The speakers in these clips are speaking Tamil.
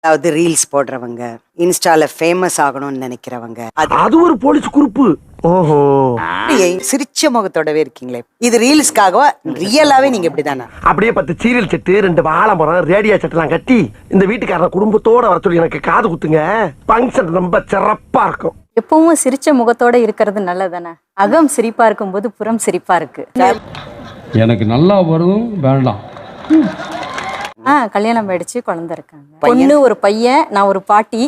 அதாவது ரீல்ஸ் போடுறவங்க, இன்ஸ்டால ஃபேமஸ் ஆகணும்னு நினைக்கிறவங்க, அது ஒரு போலீஸ் குரூப். ஓஹோ, சிரிச்ச முகத்தோடவே இருக்கீங்களே, இது ரீல்ஸ்க்காகவா ரியலாவே நீங்க இப்படிதானா? அப்படியே 10 சீரியல் செட்டு, 2 வாழை மரம், ரேடியோ செட்டெல்லாம் கட்டி இந்த வீட்டுக்காரர் குடும்பத்தோட வர சொல்லி எனக்கு காது குத்துங்க. ஃபங்க்ஷன் ரொம்ப சிறப்பா இருக்கும். எப்பவும் சிரிச்ச முகத்தோட இருக்கிறது நல்லதானே? அகம் சிரிப்பா இருக்கும்போது புறம் சிரிப்பா இருக்கு. எனக்கு நல்லா வரும் வேண்டாம். கல்யாணம் ஆயிடுச்சு, குழந்தை இருக்காங்க, பொண்ணு ஒரு பையன், நான் ஒரு பாட்டி.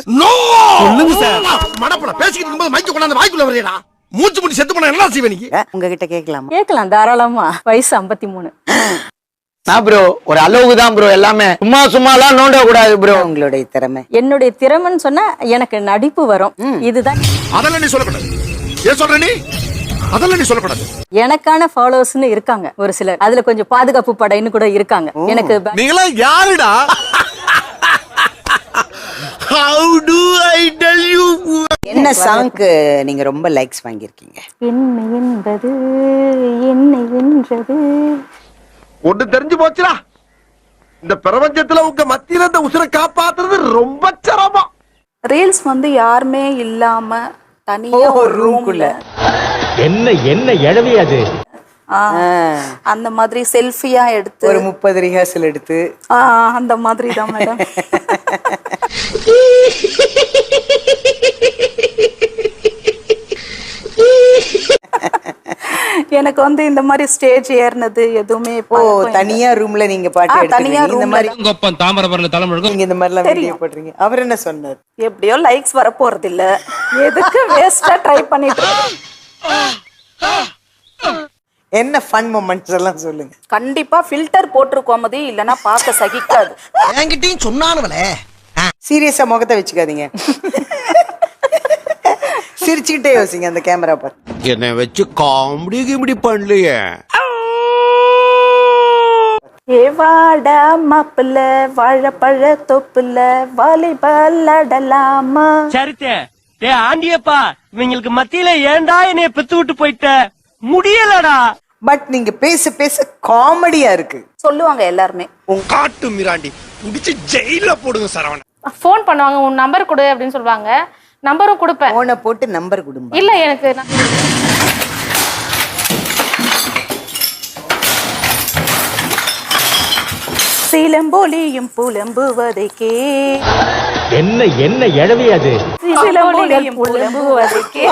சொல்லுங்க சார். மடப்பட பேசிக்கிட்டு இருக்கும்போது மைக்க கொண்டாந்து வாய்க்குள்ள வரேடா. மூச்சு முடி செத்து போனா என்ன செய்வே நீங்க? உங்ககிட்ட கேட்கலாமா? கேட்கலாம் தாராளமா. வயசு 53. நான் ப்ரோ ஒரு அளவுக்கு தான் ப்ரோ, எல்லாமே சும்மாலாம் நோண்ட கூடாது ப்ரோ. உங்களுடைய திறமை? என்னுடைய திறமைன்னு சொன்னா எனக்கு நடிப்பு வரும். இதுதான். அதெல்லாம் நீ சொல்லக்கூடாது. ஏன் சொல்ற நீ? அதெல்லாம் நீ சொல்லக்கூடாது. எனக்கான ஃபாலோவர்ஸ்னு இருக்காங்க ஒரு சிலர். அதுல கொஞ்சம் பாதுகாப்பு படைன்னு கூட இருக்காங்க. எனக்கு நீங்களா யாருடா? How do I tell you? என்ன சாங்க்கு நீங்க ரொம்ப லைக்ஸ் வாங்கியிருக்கீங்க? என்ன என்பது என்ன என்றது ஒண்ணு தெரிஞ்சு போச்சுடா, இந்த பிரபஞ்சத்துல உங்க மத்தியில இந்த உசுரை காப்பாத்துறது ரொம்ப சிரமம். ரீல்ஸ் யாருமே இல்லாம தனியா ஒரு ரூம்குள்ள என்ன எழவி அது அந்த மாதிரி செல்ஃபியா எடுத்து ஒரு 30 ரிஹர்சல் எடுத்து அந்த மாதிரி தான் மேடம். எனக்கு இந்த மாதிரி ஸ்டேஜ் ஏறினது எதுவுமே தனியா ரூம்ல நீங்க பாட்டு தனியா இந்த மாதிரி கொப்பன் தாமரபரணி தலைமுழுக்கும் நீங்க இந்த மாதிரி எல்லாம் வீடியோ போடுறீங்க. அவர் என்ன சொன்னார்? எப்படியோ லைக்ஸ் வர போறது இல்ல, எதுக்கு வேஸ்டா ட்ரை பண்ணிட்டு. என்ன ஃபன் மொமெண்ட்ஸ் எல்லாம் சொல்லுங்க. கண்டிப்பா ஃபில்டர் போட்டுருக்கோம், இல்லனா பார்க்க சகிக்காது. என்கிட்டயும் சொன்னானுவலே. சீரியஸா முகத்தை வச்சுக்காதீங்க, சிரிச்சுக்கிட்டே யோசிங்க அந்த கேமரா பாரு. என்னை வச்சு காமெடி கிமெடி பண்ணலையே. ஏவாடா மாப்பிள்ள வாழைப்பழ தொப்புல வாலிபால் ஆடலாமா? சரித்தே டே ஆண்டியப்பா, இவங்களுக்கு மத்தியில ஏன்டா என்னைய பெத்து விட்டு போயிட்ட, முடியலடா. பட் நீங்க பேச பேச காமெடியா இருக்கு சொல்லுவாங்க எல்லாருமே. காட்டு மிராண்டி புடிச்சு ஜெயில போடுங்க சரவணன். ஃபோன் பண்ணுவாங்க, உன் நம்பர் கொடு அப்படின்னு சொல்லுவாங்க. நம்பரும் கொடுப்பேன். போனை போட்டு நம்பர் கொடுங்க. இல்ல எனக்கு சிலம்பொலியும் புலம்புவதை கே என்ன எழவி அது சிலம்பொலியும் புலம்புவதை கே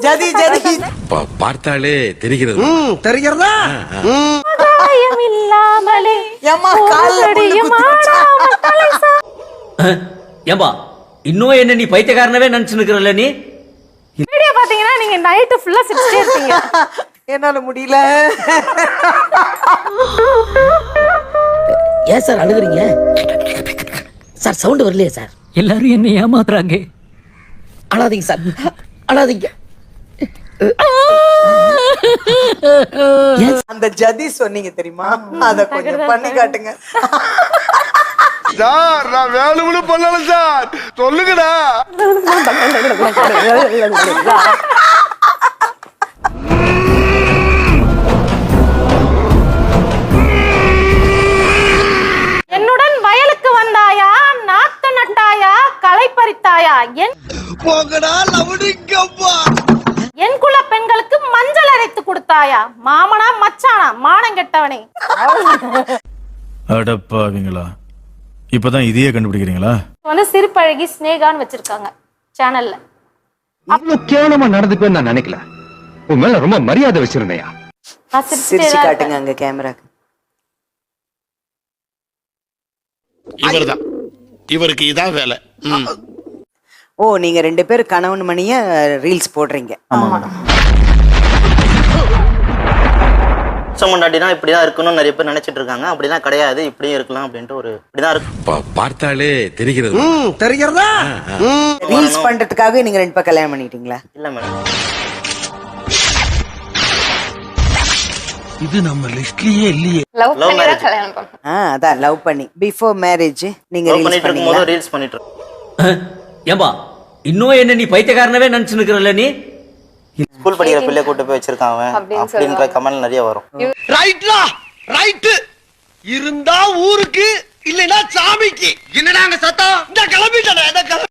ஜதி ஜதி பார்த்தாலே தெரிகிறது. தெரிகிறதா? இல்லாமலே ஏமா கால்லடியும் ஏம்பா இன்னும் என்ன நீ பைத்தியக்காரனவே நினைச்சு நிக்கிறல்ல நீ? வீடியோ பாத்தீங்கன்னா நீங்க நைட் ஃபுல்லா சிரிச்சிட்டே இருப்பீங்க. என்னால முடியல. ஏன் சார் அழுகுறீங்க சார்? சவுண்ட் வரலையே சார்? எல்லாரும் என்ன ஏமாத்துறாங்க. அழாதீங்க சார், அழாதீங்க. அந்த ஜதி சொன்னீங்க தெரியுமா, அத கொஞ்சம் பண்ணி காட்டுங்க. சார் நான் வேணும்னு பண்ணல சார், சொல்லுங்கடா. என்னுடன் வயலுக்கு வந்தாயா, நாத்து நட்டாயா, களை பறித்தாயா, என் குல பெண்களுக்கு மஞ்சள் அரைத்து கொடுத்தாயா, மாமனா மச்சானா மானம் கெட்டவனே. அடப்பாவீங்களா, இப்பதான் இதையே கண்டுபிடிக்கிறீங்களா? சிறுபழகி ஸ்னேகான்னு வச்சிருக்காங்க சேனல்ல. அவ்வளவு கேவலமா நடந்துப்பேன்னு நான் நினைக்கல. உன் மேல ரொம்ப மரியாதை வச்சிருந்தேயா. சிரிச்சு காட்டுங்க அங்க கேமராக்கு. இவர்தான், இவருக்கு இதான் வேலை. ஓ, நீங்க 2 பேரும் கணவன் மணிய ரீல்ஸ் போடுறீங்க. முன்னாடினா இப்படிதான் இருக்கணும்னு நிறைய பேர் நினைச்சிட்டு இருக்காங்க. அப்படிதான் கிடையாது, இப்படியும் இருக்கலாம் அப்படின்ட்டு ஒரு இப்படிதான் இருக்கு. பார்த்தாலே தெரிகிறது. தெரிகிறதா? ரீல்ஸ் பண்றதுக்காக நீங்க 2 பேர் கல்யாணம் பண்ணிட்டீங்களா? இல்ல மேடம், இது நம்ம லிஸ்ட்லயே இல்லையே. லவ் பண்ணி தான் கல்யாணம் பண்ணோம். அதான் லவ் பண்ணி. பிஃபோர் மேரேஜ் நீங்க ரீல்ஸ் பண்ணீங்களா? ரீல்ஸ் பண்ணிட்டு இருக்கோம். ஏம்பா இன்னும் என்ன நீ பைத்தியக்காரனவே நினைச்சு நிக்கிறல்ல நீ? ஸ்கூல் படிக்கிற பிள்ளை கூட்டு போய் வச்சிருக்கான் அப்படின்ற கமெண்ட் நிறைய வரும். ரைட்லா ரைட் இருந்தா ஊருக்கு இல்லைன்னா சாமிக்கு. என்னடா அங்க சத்தம்? இந்த கிளம்பிட்டா.